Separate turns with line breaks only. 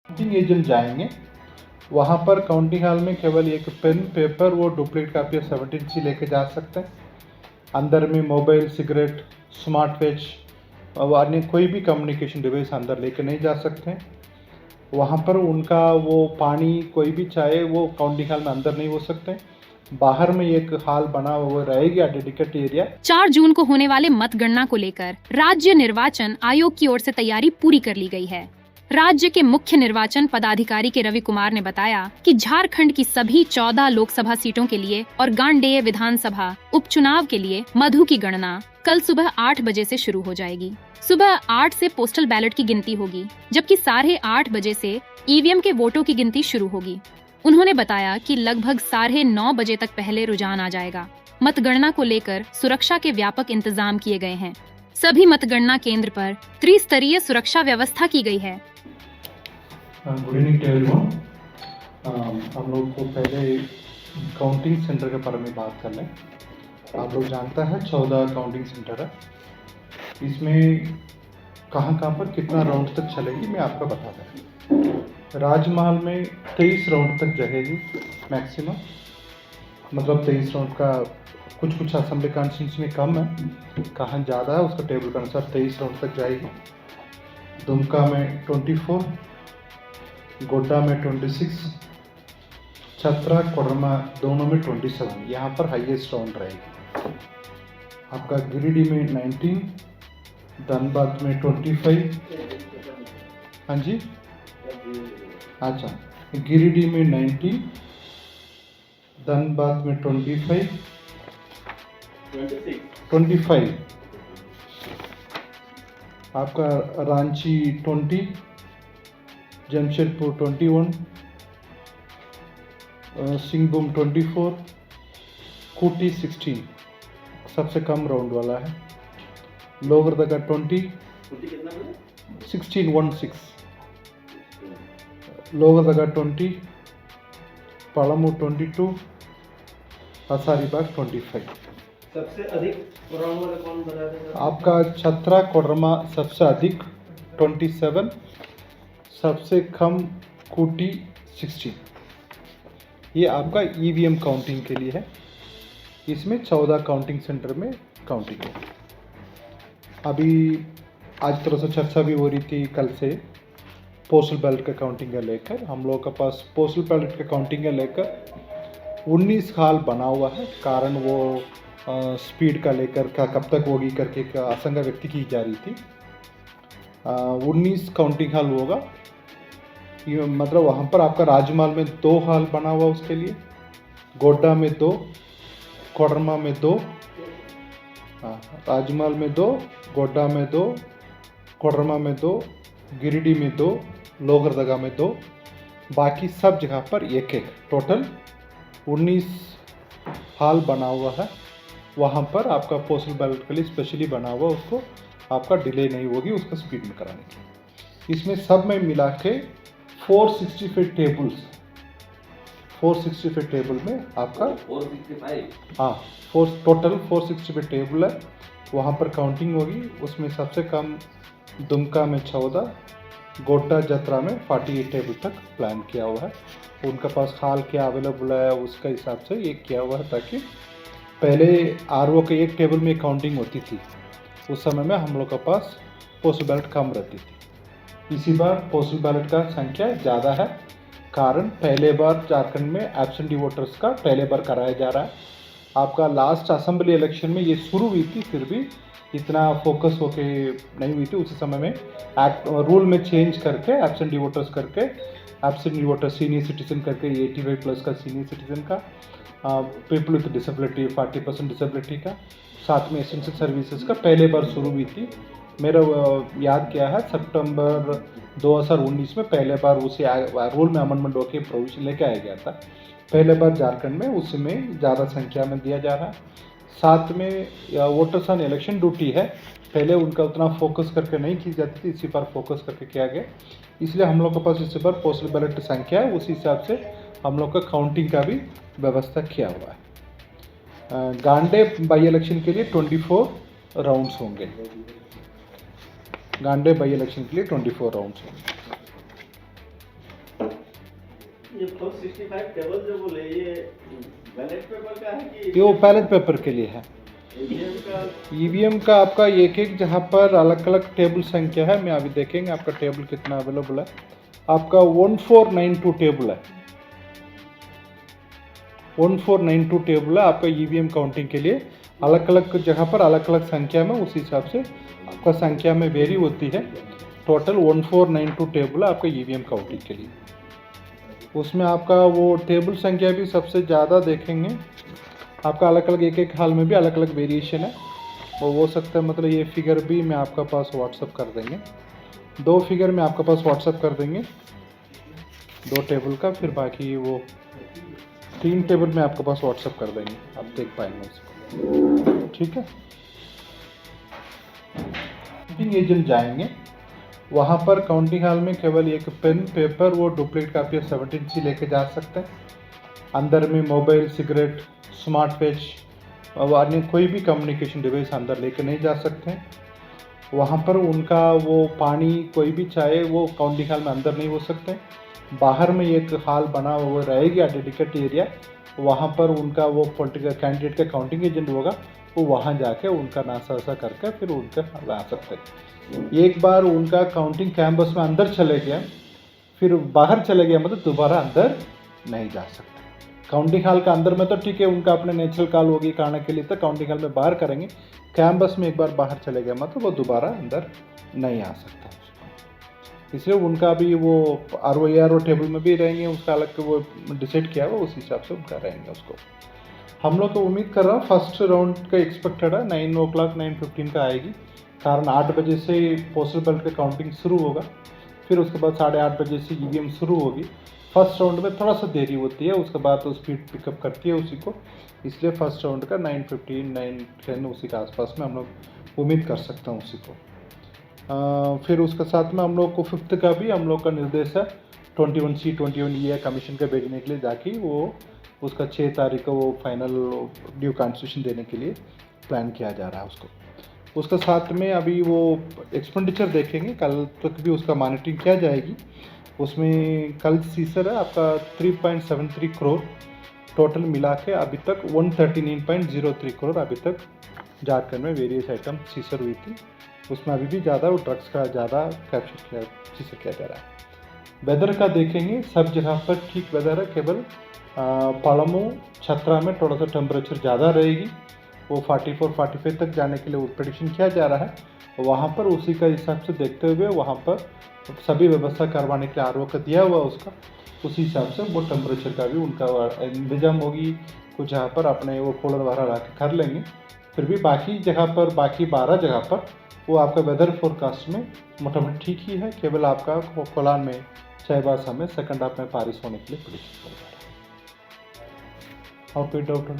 Counting agent जाएंगे, वहाँ पर काउंटिंग हॉल में केवल एक पेन पेपर वो डुप्लीकेट कापी 17C लेके जा सकते हैं। अंदर में मोबाइल, सिगरेट, स्मार्ट वॉच और अन्य कोई भी कम्युनिकेशन डिवाइस अंदर लेके नहीं जा सकते हैं। वहाँ पर उनका वो पानी कोई भी चाहे वो काउंटिंग हॉल में अंदर नहीं हो सकते। बाहर में एक हॉल बना हुआ रहेगा, डेडिकेटेड एरिया।
4 जून को होने वाले मतगणना को लेकर राज्य निर्वाचन आयोग की ओर से तैयारी पूरी कर ली गई है। राज्य के मुख्य निर्वाचन पदाधिकारी के रवि कुमार ने बताया कि झारखंड की सभी 14 लोकसभा सीटों के लिए और गांडेय विधानसभा उपचुनाव के लिए मधु की गणना कल सुबह 8 बजे से शुरू हो जाएगी। सुबह 8 से पोस्टल बैलेट की गिनती होगी, जबकि 8:30 बजे से ईवीएम के वोटों की गिनती शुरू होगी। उन्होंने बताया कि लगभग 9:30 बजे तक पहले रुझान आ जाएगा। मतगणना को लेकर सुरक्षा के व्यापक इंतजाम किए गए हैं। सभी मतगणना केंद्र पर त्रिस्तरीय सुरक्षा व्यवस्था की गई है।
Good evening to everyone. हम लोग को पहले काउंटिंग सेंटर के बारे में बात कर लें। आप लोग जानता है 14 काउंटिंग सेंटर है। इसमें कहाँ पर कितना राउंड तक चलेगी मैं आपको बता दें। राजमहल में 23 राउंड तक जगेगी मैक्सिमम, मतलब 23 राउंड का कुछ असेंबली कॉन्स्टिट्यूंसी में कम है, कहाँ ज़्यादा है उसका टेबल के अनुसार 23 राउंड तक जाएगी। दुमका में 24, गोड्डा में 26, छतरा कोडरमा दोनों में 27, यहाँ पर हाईएस्ट राउंड रहेगी। आपका गिरिडीह में 19, धनबाद में 25। हाँ जी, अच्छा, गिरिडीह में 19, धनबाद में 25, आपका रांची 20, जमशेदपुर 21, सिंहभूम 24, खूंटी 16 सबसे कम राउंड वाला है। लोहरदगा 20, 16, लोहरदगा 20, पलामू 22, हजारीबाग 25।
सबसे अधिक राउंड वाला कौन बता देगा?
आपका छतरा कोडरमा सबसे अधिक 27, सबसे कम खूंटी 16। ये आपका ईवीएम काउंटिंग के लिए है। इसमें 14 काउंटिंग सेंटर में काउंटिंग है। अभी आज तरह से चर्चा भी हो रही थी कल से पोस्टल बैलेट का काउंटिंग का लेकर। हम लोग के पास पोस्टल बैलेट का काउंटिंग का लेकर 19 हॉल बना हुआ है। कारण वो स्पीड का लेकर कब तक होगी करके आशंका व्यक्त की जा रही थी। 19 काउंटिंग हॉल होगा, मतलब वहाँ पर आपका राजमहल में 2 हॉल बना हुआ उसके लिए, गोड्डा में 2, कोडरमा में 2, राजमहल में 2, गोड्डा में 2, कोडरमा में 2, गिरिडीह में 2, लोहरदगा में 2, बाकी सब जगह पर एक टोटल 19 हॉल बना हुआ है। वहाँ पर आपका पोस्टल बैलेट के लिए स्पेशली बना हुआ, उसको आपका डिले नहीं होगी उसका स्पीड में कराने की। इसमें सब में मिला के 465 टेबल्स, 465 टेबल में आपका
465,
हाँ, टोटल 465 टेबल है। वहाँ पर काउंटिंग होगी। उसमें सबसे कम दुमका में 14, गोड्डा जतरा में 48 टेबल तक प्लान किया हुआ है। उनके पास हाल क्या अवेलेबल है उसका हिसाब से ये किया हुआ है, ताकि पहले आरओ के एक टेबल में काउंटिंग होती थी, उस समय में हम लोग के पास पोस्टल बैलेट कम रहती थी। इसी बार पोस्टल बैलेट का संख्या ज़्यादा है, कारण पहले बार झारखंड में एब्सेंटी वोटर्स का पहले बार कराया जा रहा है। आपका लास्ट असेंबली इलेक्शन में ये शुरू हुई थी, फिर भी इतना फोकस होके नहीं हुई थी। उसी समय में एक्ट रूल में चेंज करके एब्सेंटी वोटर्स करके, एब्सेंटी वोटर सीनियर सिटीजन करके 85+ का सीनियर सिटीजन का, पीपल विथ डिसेबिलिटी 40% डिसेबिलिटी का, साथ में एसेंशियल सर्विसेज का पहले बार शुरू हुई थी। मेरा याद क्या है, सितंबर 2019 में पहले बार उसे रूल में अमेंडमेंट होकर प्रोविजन लेके आया गया था। पहले बार झारखंड में उसमें ज़्यादा संख्या में दिया जा रहा है। साथ में वोटर्स ऑन इलेक्शन ड्यूटी है, पहले उनका उतना फोकस करके नहीं की जाती थी, इसी बार फोकस करके किया गया। इसलिए हम लोग के पास इसी बार पोस्टल बैलेट की संख्या है, उसी हिसाब से हम लोग का काउंटिंग का भी व्यवस्था किया हुआ है। गांडे बाई इलेक्शन के लिए 24 राउंड्स होंगे। गांडे बाई इलेक्शन के लिए 24 राउंड्स होंगे।
ये 465 टेबल जो बोले ये बैलेट पेपर का है कि
ये वो बैलेट पेपर के लिए है।
ईवीएम का?
ईवीएम का आपका एक एक जहाँ पर अलग अलग टेबल संख्या है, मैं अभी देखेंगे आपका टेबल कितना अवेलेबल है। आपका 1492 टेबल है, 1492 टेबल है आपका ईवीएम काउंटिंग के लिए। अलग अलग जगह पर अलग अलग संख्या में, उस हिसाब से आपका संख्या में वेरी होती है। टोटल 1492 टेबल है आपका ईवीएम काउंटिंग के लिए। उसमें आपका वो टेबल संख्या भी सबसे ज़्यादा देखेंगे आपका अलग अलग एक एक हाल में भी अलग अलग वेरिएशन है। वो हो सकता है, मतलब ये फिगर भी मैं आपका पास व्हाट्सअप कर देंगे, 2 फिगर में आपके पास व्हाट्सअप कर देंगे 2 टेबल का, फिर बाकी वो 3 टेबल में आपके पास व्हाट्सअप कर देंगे, आप देख पाएंगे उसको। ठीक है, काउंटिंग एजेंट जाएंगे, वहाँ पर काउंटिंग हॉल में केवल एक पेन पेपर वो डुप्लीकेट कापी 17C लेके जा सकते हैं। अंदर में मोबाइल, सिगरेट, स्मार्ट वॉच और अन्य कोई भी कम्युनिकेशन डिवाइस अंदर लेके नहीं जा सकते हैं। वहाँ पर उनका वो पानी कोई भी चाहे वो काउंटिंग हॉल में अंदर नहीं हो सकते। बाहर में एक हॉल बना हुआ रहेगी डेडिकेटेड एरिया, वहाँ पर उनका वो पॉलिटिकल कैंडिडेट का काउंटिंग एजेंट होगा, वो वहाँ जाके उनका नाश्ता करके फिर उनका ला सकते हैं। एक बार उनका काउंटिंग कैंपस में अंदर चले गया, फिर बाहर चले गया, मतलब दोबारा अंदर नहीं जा सकते। काउंटिंग हॉल का अंदर में तो ठीक है, उनका अपने नेचुरल कॉल होगी खाने के लिए, तो काउंटिंग हॉल में बाहर करेंगे। कैंपस में एक बार बाहर चले गया मतलब वो दोबारा अंदर नहीं आ सकता। इसलिए उनका भी वो ROARO टेबल में भी रहेंगे, उसका अलग वो डिसाइड किया हुआ, उस हिसाब से उनका रहेंगे उसको। हम लोग तो उम्मीद कर रहा हूँ फर्स्ट राउंड का एक्सपेक्टेड है 9 o'clock 9:15 का आएगी, कारण 8 बजे से पोस्टल बैलेट का काउंटिंग शुरू होगा, फिर उसके बाद 8:30 बजे से EVM शुरू होगी। फर्स्ट राउंड में थोड़ा सा देरी होती है, उसके बाद तो स्पीड पिकअप करती है उसी को, इसलिए फर्स्ट राउंड का 9:15 9:10 उसी के आसपास में हम लोग उम्मीद कर सकते हैं उसी को। फिर उसके साथ में हम लोग को 5th का भी हम लोग का निर्देश है 21C 21E कमीशन का भेजने के लिए, ताकि वो उसका 6 तारीख को वो फाइनल ड्यू कॉन्स्टिट्यूशन देने के लिए प्लान किया जा रहा है उसको। उसके साथ में अभी वो एक्सपेंडिचर देखेंगे, कल तक भी उसका मॉनिटरिंग किया जाएगी। उसमें कल सीसर है आपका 3.73 करोड़ टोटल मिला के, अभी तक 139.03 करोड़ अभी तक झारखंड में वेरियस आइटम सीसर हुई थी। उसमें अभी भी ज़्यादा वो ड्रग्स का ज़्यादा कैप्चर सीसर किया जा रहा है। वेदर का देखेंगे, सब जगह पर ठीक वेदर है, केवल पलामू छत्रा में थोड़ा सा टेम्परेचर ज़्यादा रहेगी, वो 44-45 तक जाने के लिए वो प्रेडिक्शन किया जा रहा है। वहाँ पर उसी का हिसाब से देखते हुए वहाँ पर सभी व्यवस्था करवाने के लिए RO का दिया हुआ उसका, उसी हिसाब से वो टेम्परेचर का भी उनका इंतजाम होगी। कुछ जहाँ पर अपने वो कूलर वगैरह ला के कर लेंगे, फिर भी बाकी जगह पर, बाकी 12 जगह पर वो आपका वेदर फोरकास्ट में मोटामोटी ठीक ही है। केवल आपका कोलान में चाईबासा में सेकंड हाफ में बारिश होने के लिए प्रेडिक्शन कर रहा है। और कोई डाउट हो?